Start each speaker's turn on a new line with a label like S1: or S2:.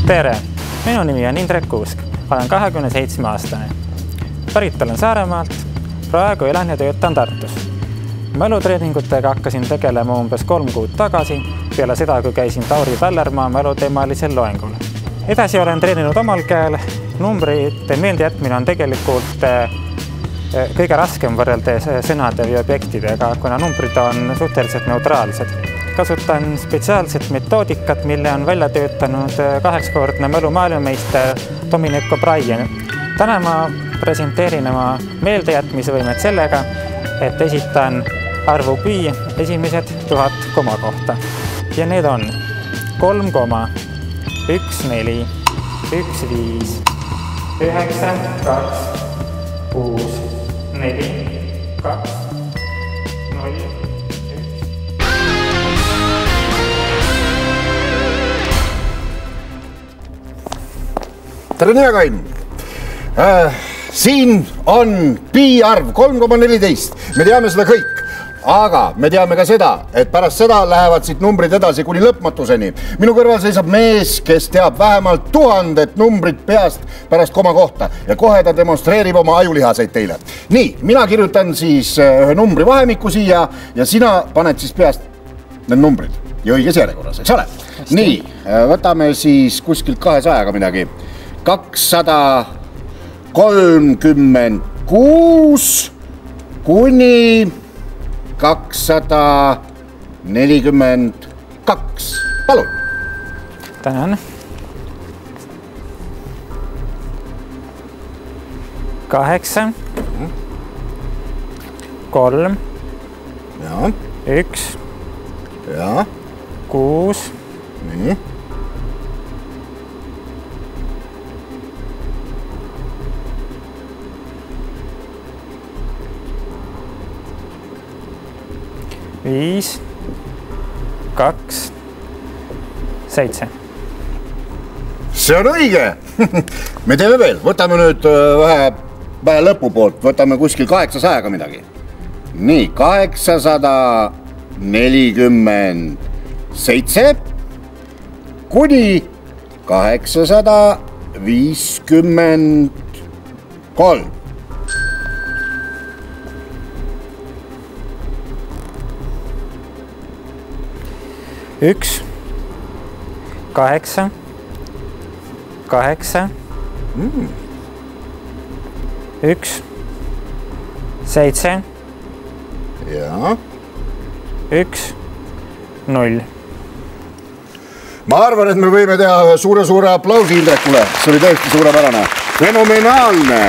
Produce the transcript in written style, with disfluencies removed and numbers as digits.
S1: Tere! Minu nimi on Indrek Kuusk. Olen 27-aastane. Pärit olen Saaremaalt. Praegu elan ja töötan Tartus. Mälutreeningutega hakkasin tegelema umbes 3 kuud tagasi, peale seda, kui käisin Tauri Tallermaa mäluteemalisel loengul. Edasi olen treeninud omal käel. Numbrite meeldijätmine on tegelikult kõige raskem võrreldes sõnade või objektidega, kuna numbrid on suhteliselt neutraalsed. Kasutan spetsiaalset metoodikat, mille on välja töötanud 8-kordne mälumaailmameister Dominic O'Brien. Täna ma presenteerin oma meeldejätmisvõimet sellega, et esitan arvu pi esimesed 1000 koma kohta. Ja need on 3, 1, 4, 1, 5, 9, 2, 6, 4, 2, 0, 1.
S2: Tere nimekain! Siin on pi-arv 3,14. Me teame seda kõik, aga me teame ka seda, et pärast seda lähevad siit numbrid edasi kuni lõpmatuseni. Minu kõrval seisab mees, kes teab vähemalt 1000 numbrit peast pärast koma kohta ja kohe ta demonstreerib oma ajulihaseid teile. Nii, mina kirjutan siis ühe numbri vahemikku siia ja sina paned siis peast need numbrid ja õiges järjekorras, eks ole? Nii, võtame siis kuskilt 200-ga midagi. 236 kuni 242. Palun.
S1: Tänan. 8, 3, 1, 6, 5, 2, 7.
S2: See on õige. Me teeme veel. Võtame nüüd vähe lõpu poolt. Võtame kuskil 800-ga midagi. Nii, 847 kuni 853.
S1: 1, 8, 8, 1, 7, 1, 0.
S2: Ma arvan, et me võime teha suure aplausi Indrekule. See oli tõesti suurepärane. Fenomenaalne!